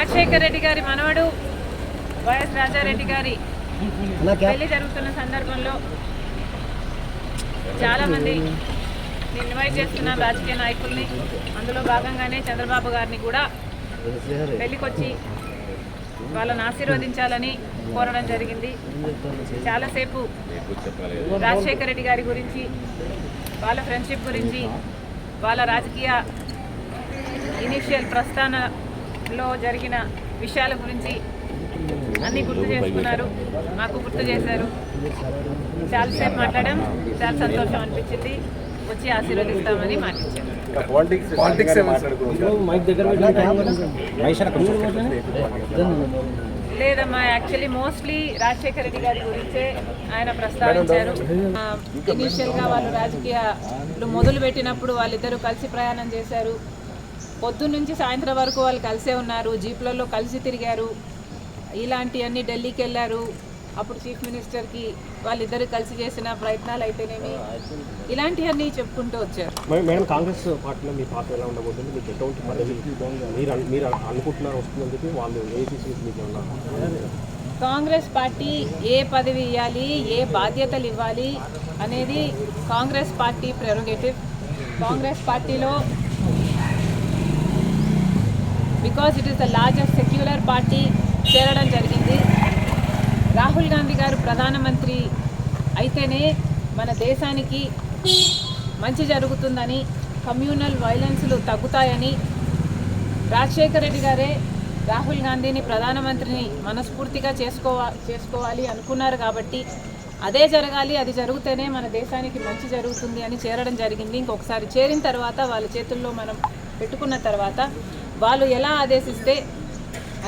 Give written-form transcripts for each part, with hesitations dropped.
రాజశేఖర్ రెడ్డి గారి మనవడు వైఎస్ రాజారెడ్డి గారి పెళ్లి జరుగుతున్న సందర్భంలో చాలామంది ఇన్వైట్ చేస్తున్న రాజకీయ నాయకుల్ని, అందులో భాగంగానే చంద్రబాబు గారిని కూడా పెళ్లికొచ్చి వాళ్ళని ఆశీర్వదించాలని కోరడం జరిగింది. చాలాసేపు రాజశేఖర రెడ్డి గారి గురించి, వాళ్ళ ఫ్రెండ్షిప్ గురించి, వాళ్ళ రాజకీయ ఇనిషియల్ ప్రస్థానంలో జరిగిన విషయాల గురించి అన్నీ గుర్తు చేసుకున్నారు, మాకు గుర్తు చేశారు. చాలాసేపు మాట్లాడడం చాలా సంతోషం అనిపించింది. వచ్చి ఆశీర్వదిస్తామని మాటించారు. లేదమ్మా, యాక్చువల్లీ మోస్ట్లీ రాజశేఖర రెడ్డి గారి గురించే ఆయన ప్రస్తావించారు. ఇనీషియల్గా వాళ్ళు రాజకీయాలు మొదలుపెట్టినప్పుడు వాళ్ళిద్దరూ కలిసి ప్రయాణం చేశారు. పొద్దున్న నుంచి సాయంత్రం వరకు వాళ్ళు కలిసే ఉన్నారు, జీప్లలో కలిసి తిరిగారు. ఇలాంటివన్నీ ఢిల్లీకి వెళ్ళారు. అప్పుడు చీఫ్ మినిస్టర్కి వాళ్ళిద్దరు కలిసి చేసిన ప్రయత్నాలు అయితేనేమి, ఇలాంటివన్నీ చెప్పుకుంటూ వచ్చారు. మేడం, కాంగ్రెస్ పార్టీలో మీ పాత్ర ఎలా ఉండబోతుంది? మీకు ఎటువంటి పదవి మీరు అనుకుంటున్నారు వస్తుందని చెప్పి వాళ్ళు కాంగ్రెస్ పార్టీ ఏ పదవి ఇవ్వాలి, ఏ బాధ్యతలు ఇవ్వాలి అనేది కాంగ్రెస్ పార్టీ ప్రెరోగేటివ్. కాంగ్రెస్ పార్టీలో because it is the largest secular party చేరడం జరిగింది. రాహుల్ గాంధీ గారు ప్రధానమంత్రి అయితేనే మన దేశానికి మంచి జరుగుతుందని, కమ్యూనల్ వైలెన్స్లు తగ్గుతాయని రాజశేఖర రెడ్డి గారే రాహుల్ గాంధీని ప్రధానమంత్రిని మనస్ఫూర్తిగా చేసుకోవాలి అనుకున్నారు. కాబట్టి అదే జరగాలి, అది జరిగితేనే మన దేశానికి మంచి జరుగుతుంది అని చేరడం జరిగింది. ఇంకొకసారి చేరిన తర్వాత వాళ్ళ చేతుల్లో మనం పెట్టుకున్న తర్వాత వాళ్ళు ఎలా ఆదేశిస్తే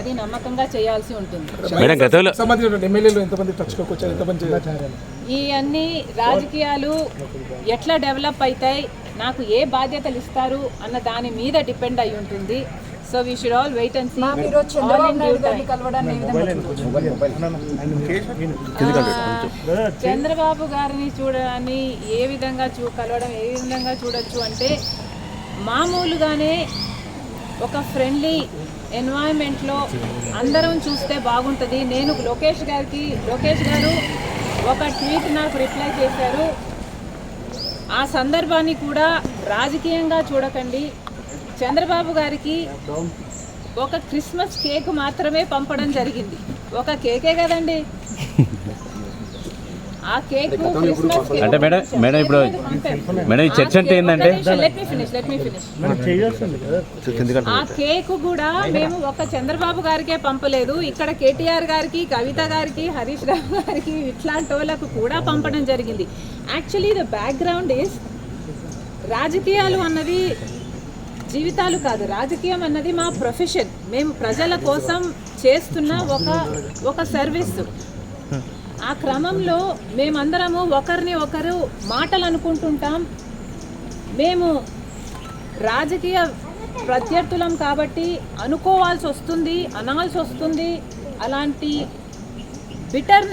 అది నమ్మకంగా చేయాల్సి ఉంటుంది. ఈ అన్ని రాజకీయాలు ఎట్లా డెవలప్ అవుతాయి, నాకు ఏ బాధ్యతలు ఇస్తారు అన్న దాని మీద డిపెండ్ అయి ఉంటుంది. So we should all wait and see. Chandrababu గారిని చూడడాన్ని ఏ విధంగా కలవడం ఏ విధంగా చూడొచ్చు అంటే, మామూలుగానే ఒక ఫ్రెండ్లీ ఎన్వైరన్మెంట్లో అందరం చూస్తే బాగుంటుంది. నేను లోకేష్ గారు ఒక ట్వీట్ నాకు రిప్లై చేశారు. ఆ సందర్భాన్ని కూడా రాజకీయంగా చూడకండి. చంద్రబాబు గారికి ఒక క్రిస్మస్ కేక్ మాత్రమే పంపడం జరిగింది. ఒక కేకే కదండి, ఆ కేక్ అంటే మేడం ఇప్పుడు మేడం ఈ చర్చ అంటే ఏంటంటే, లెట్ మీ ఫినిష్. ఆ కేక్ కూడా మేము ఒక చంద్రబాబు గారికే పంపలేదు, ఇక్కడ కేటీఆర్ గారికి, కవిత గారికి, హరీష్ రావు గారికి, ఇట్లాంటి వాళ్ళకు కూడా పంపడం జరిగింది. యాక్చువల్లీ ద బ్యాక్గ్రౌండ్ ఈస్, రాజకీయాలు అన్నది జీవితాలు కాదు, రాజకీయం అన్నది మా ప్రొఫెషన్. మేము ప్రజల కోసం చేస్తున్న ఒక సర్వీస్. ఆ క్రమంలో మేమందరము ఒకరిని ఒకరు మాటలు అనుకుంటుంటాం. మేము రాజకీయ ప్రత్యర్థులం కాబట్టి అనుకోవాల్సి వస్తుంది, అనాల్సి వస్తుంది. అలాంటి బిటర్నెస్